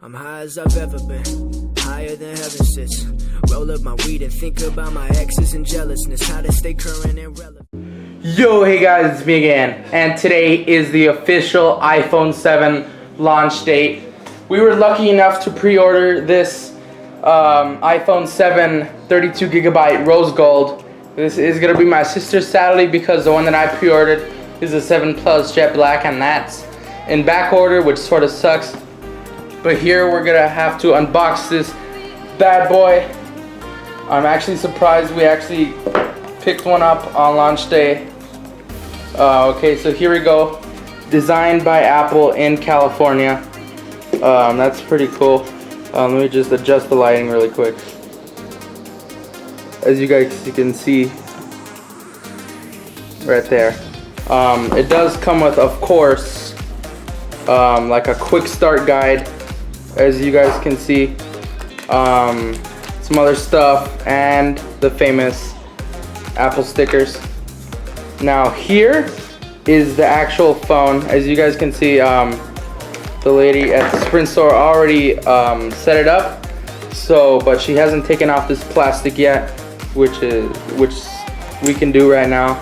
I'm high as I've ever been, higher than heaven sits. Roll up my weed and think about my exes and jealousness, how to stay current and relevant. Yo, hey guys, it's me again, and today is the official iPhone 7 launch date. We were lucky enough to pre-order this iPhone 7 32GB rose gold. This is going to be my sister's, sadly, because the one that I pre-ordered is a 7 Plus Jetblack, and that's in back order, which sort of sucks. But here we're going to have to unbox this bad boy. I'm actually surprised we actually picked one up on launch day. Okay, so here we go. Designed by Apple in California. That's pretty cool. Let me just adjust the lighting really quick. As you guys can see right there. It does come with, of course, like a quick start guide, as you guys can see. Some other stuff and the famous Apple stickers. Now here is the actual phone. As you guys can see, the lady at the Sprint store already set it up. But she hasn't taken off this plastic yet, which we can do right now.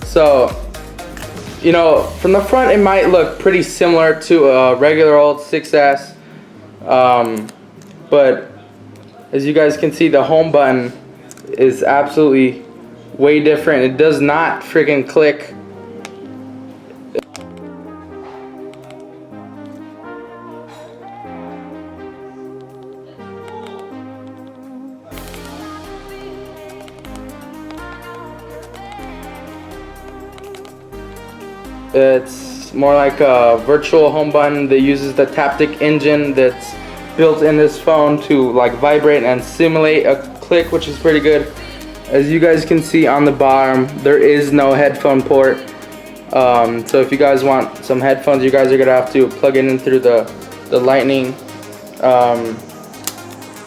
So, you know, from the front it might look pretty similar to a regular old 6S, but as you guys can see, the home button is absolutely way different. It does not freaking click. It's more like a virtual home button that uses the Taptic engine that's built in this phone to like vibrate and simulate a click, which is pretty good. As you guys can see on the bottom, there is no headphone port. So if you guys want some headphones, you guys are gonna have to plug it in through the lightning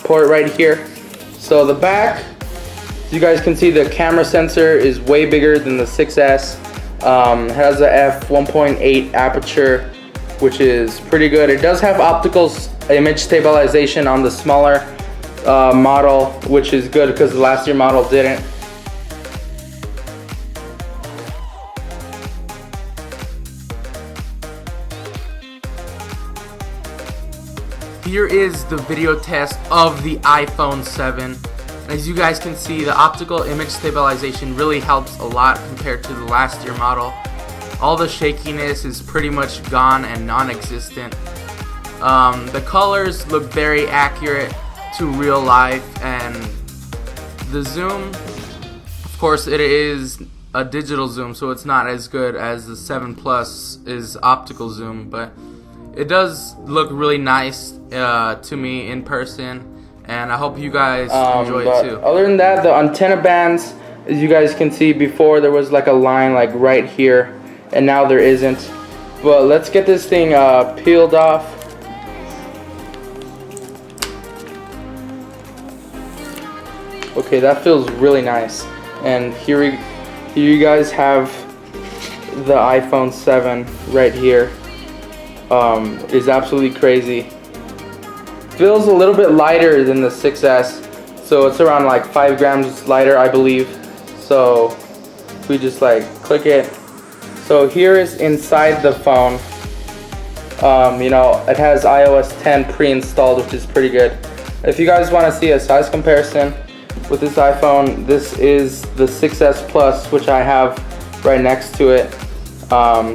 port right here. So the back, as you guys can see, the camera sensor is way bigger than the 6S. It has a f1.8 aperture, which is pretty good. It does have optical image stabilization on the smaller model, which is good because the last year model didn't. Here is the video test of the iPhone 7. As you guys can see, the optical image stabilization really helps a lot compared to the last year model. All the shakiness is pretty much gone and non-existent. The colors look very accurate to real life, and the zoom, of course, it is a digital zoom, so it's not as good as the 7 Plus is optical zoom, but it does look really nice to me in person. And I hope you guys enjoy it too. Other than that, the antenna bands, as you guys can see, before there was like a line like right here, and now there isn't. But let's get this thing peeled off. Okay, that feels really nice. And here you guys have the iPhone 7 right here. It is absolutely crazy. Feels a little bit lighter than the 6S, so it's around like 5 grams lighter, I believe. So we just like click it. So here is inside the phone. You know, it has iOS 10 pre-installed, which is pretty good. If you guys want to see a size comparison with this iPhone, this is the 6S Plus, which I have right next to it.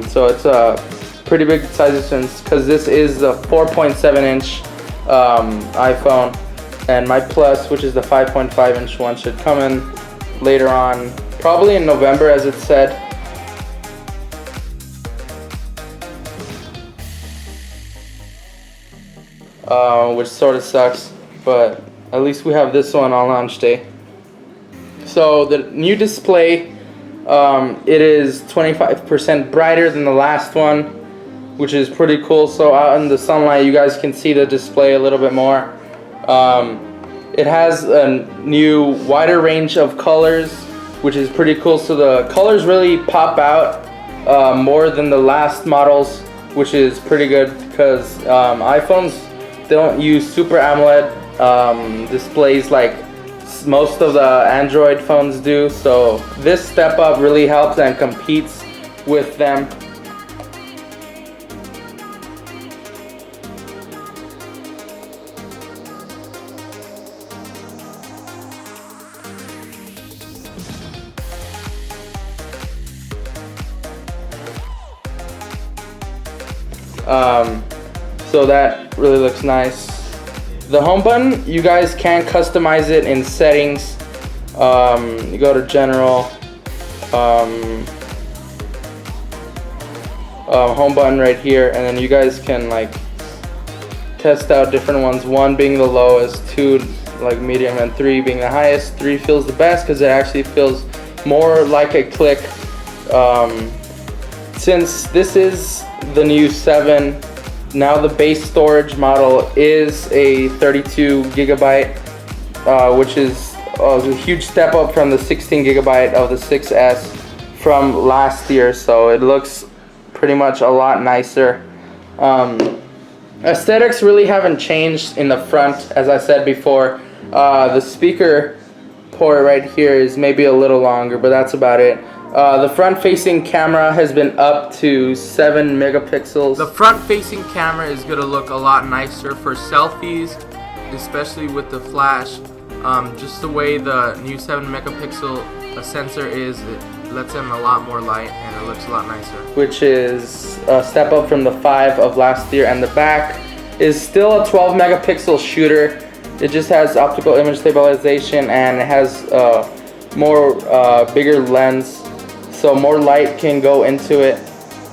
So it's a pretty big size difference because this is the 4.7-inch iPhone, and my Plus, which is the 5.5-inch one, should come in later on, probably in November, as it said. Which sort of sucks, but at least we have this one on launch day. So the new display, it is 25% brighter than the last one, which is pretty cool. So out in the sunlight, you guys can see the display a little bit more. It has a new wider range of colors, which is pretty cool. So the colors really pop out more than the last models, which is pretty good because iPhones, They don't use Super AMOLED displays like most of the Android phones do, so this step up really helps and competes with them. So that really looks nice. The home button, you guys can customize it in settings. You go to general, home button right here, and then you guys can like test out different ones. 1 being the lowest, 2 like medium, and 3 being the highest. 3 feels the best because it actually feels more like a click. Since this is the new 7, now the base storage model is a 32 gigabyte, which is a huge step up from the 16 gigabyte of the 6S from last year. So it looks pretty much a lot nicer. Aesthetics really haven't changed in the front, as I said before. The speaker port right here is maybe a little longer, but that's about it. The front-facing camera has been up to 7 megapixels. The front-facing camera is going to look a lot nicer for selfies, especially with the flash. Just the way the new 7 megapixel sensor is, it lets in a lot more light and it looks a lot nicer. Which is a step up from the 5 of last year, and the back is still a 12 megapixel shooter. It just has optical image stabilization and it has more bigger lens, so more light can go into it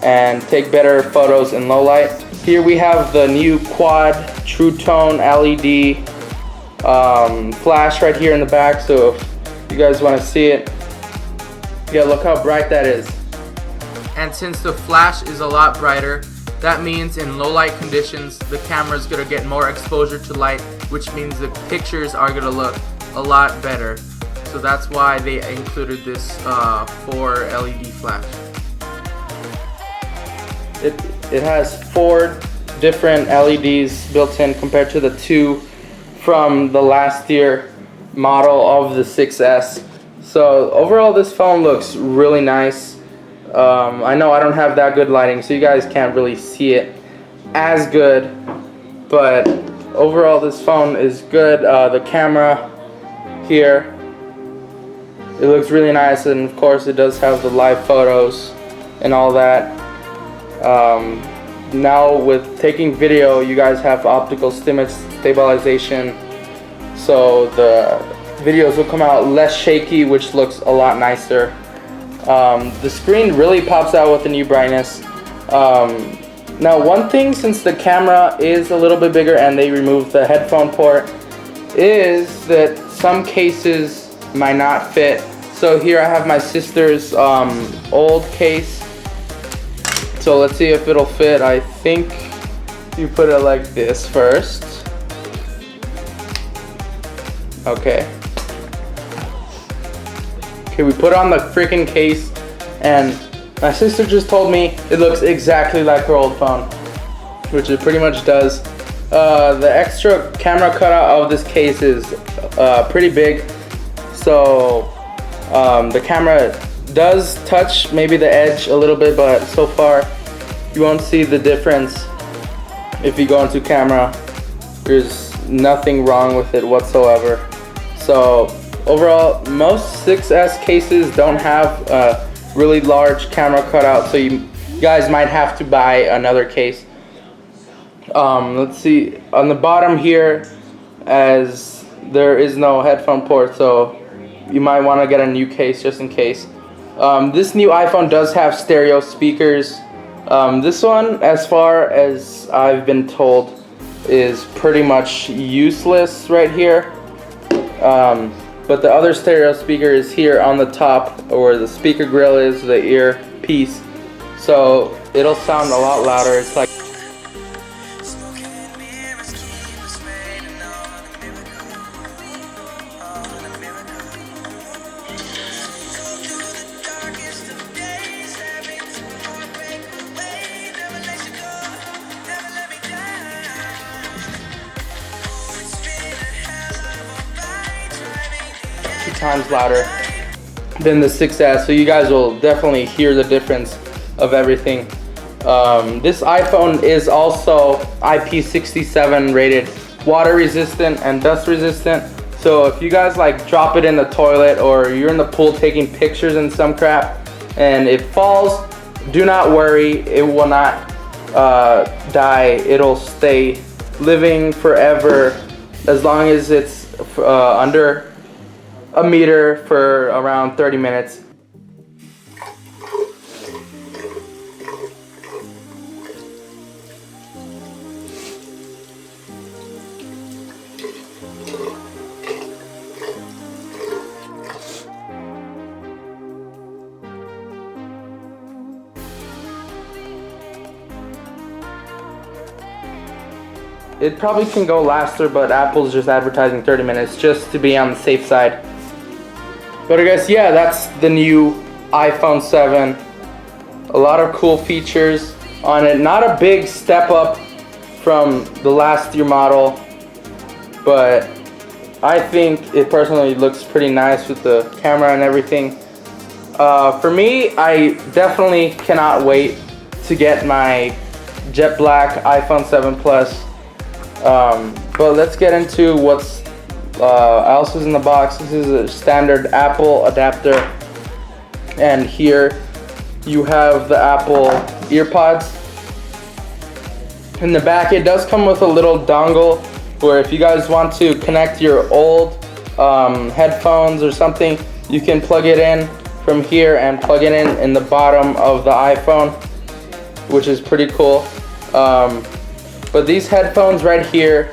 and take better photos in low light. Here we have the new quad True Tone LED flash right here in the back, so if you guys want to see it, yeah, look how bright that is. And since the flash is a lot brighter, that means in low light conditions the camera is going to get more exposure to light, which means the pictures are going to look a lot better. So that's why they included this 4 LED flash. It has 4 different LEDs built in compared to the 2 from the last year model of the 6S. So overall this phone looks really nice. I know I don't have that good lighting, so you guys can't really see it as good, but overall this phone is good. The camera here, it looks really nice, and of course it does have the live photos and all that. Now with taking video, you guys have optical image stabilization, so the videos will come out less shaky, which looks a lot nicer. The screen really pops out with the new brightness. Now one thing, since the camera is a little bit bigger and they removed the headphone port, is that some cases might not fit. So here I have my sister's old case, so let's see if it'll fit. I think you put it like this first. Okay, we put on the freaking case, and my sister just told me it looks exactly like her old phone, which it pretty much does. The extra camera cutout of this case is pretty big, so the camera does touch maybe the edge a little bit, but so far you won't see the difference. If you go into camera, there's nothing wrong with it whatsoever. So overall, most 6S cases don't have a really large camera cutout, so you guys might have to buy another case. Let's see, on the bottom here, as there is no headphone port, so you might want to get a new case just in case. This new iPhone does have stereo speakers. This one, as far as I've been told, is pretty much useless right here. But the other stereo speaker is here on the top, where the speaker grill is, the ear piece. So it'll sound a lot louder. It's like times louder than the 6S, so you guys will definitely hear the difference of everything. This iPhone is also IP67 rated, water resistant and dust resistant. So if you guys like drop it in the toilet or you're in the pool taking pictures and some crap and it falls, do not worry, it will not die. It'll stay living forever as long as it's under a meter for around 30 minutes. It probably can go faster, but Apple's just advertising 30 minutes just to be on the safe side. But I guess, yeah, that's the new iPhone 7. A lot of cool features on it. Not a big step up from the last year model, but I think it personally looks pretty nice with the camera and everything. For me, I definitely cannot wait to get my jet black iPhone 7 Plus. But let's get into what's else is in the box. This is a standard Apple adapter, and here you have the Apple EarPods. In the back, it does come with a little dongle where if you guys want to connect your old headphones or something, you can plug it in from here and plug it in the bottom of the iPhone, which is pretty cool. But these headphones right here,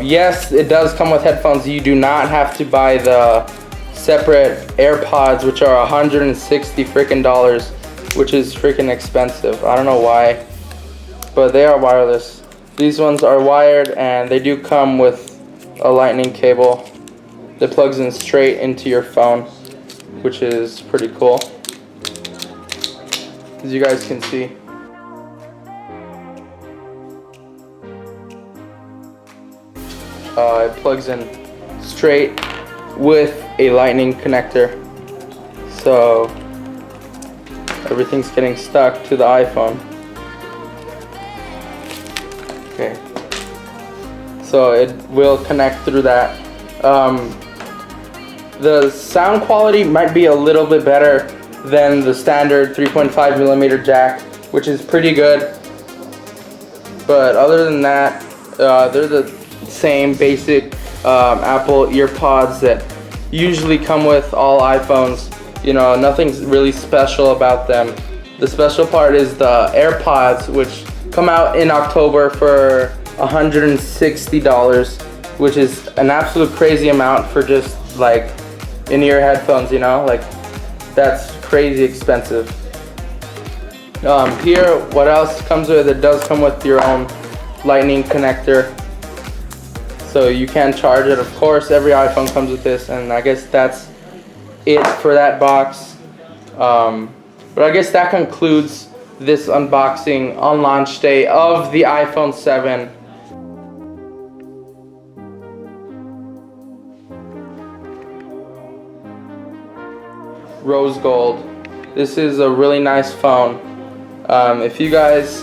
yes, it does come with headphones. You do not have to buy the separate AirPods, which are $160 freaking dollars, which is freaking expensive. I don't know why, but they are wireless. These ones are wired, and they do come with a lightning cable that plugs in straight into your phone, which is pretty cool, as you guys can see. It plugs in straight with a lightning connector, so everything's getting stuck to the iPhone. Okay, so it will connect through that. The sound quality might be a little bit better than the standard 3.5mm jack, which is pretty good, but other than that, they're the same basic Apple EarPods that usually come with all iPhones. You know, nothing's really special about them. The special part is the AirPods, which come out in October for $160, which is an absolute crazy amount for just like in-ear headphones, you know, like that's crazy expensive. Here, what else comes with it? Does come with your own lightning connector, so you can charge it. Of course, every iPhone comes with this, and I guess that's it for that box. But I guess that concludes this unboxing on launch day of the iPhone 7. Rose gold. This is a really nice phone. If you guys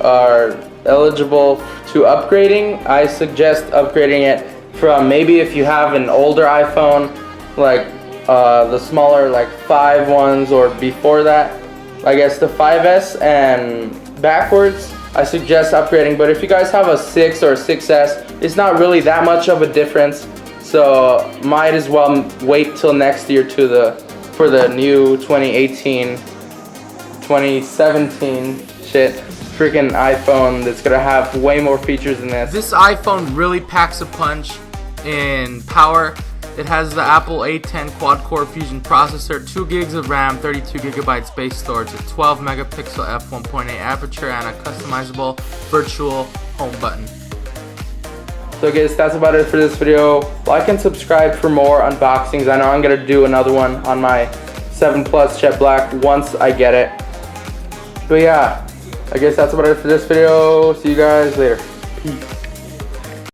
are eligible to upgrading, I suggest upgrading it from, maybe if you have an older iPhone, like the smaller like 5 ones or before that, I guess the 5S and backwards, I suggest upgrading. But if you guys have a 6 or a 6S, it's not really that much of a difference, so might as well wait till next year for the new 2018 2017 freaking iPhone that's gonna have way more features than this. This iPhone really packs a punch in power. It has the Apple A10 quad-core Fusion processor, 2 gigs of RAM, 32 gigabytes space storage, a 12 megapixel f1.8 aperture, and a customizable virtual home button. So guys, that's about it for this video. Like and subscribe for more unboxings. I know I'm gonna do another one on my 7 Plus Jetblack once I get it. But yeah, I guess that's about it for this video. See you guys later. Peace.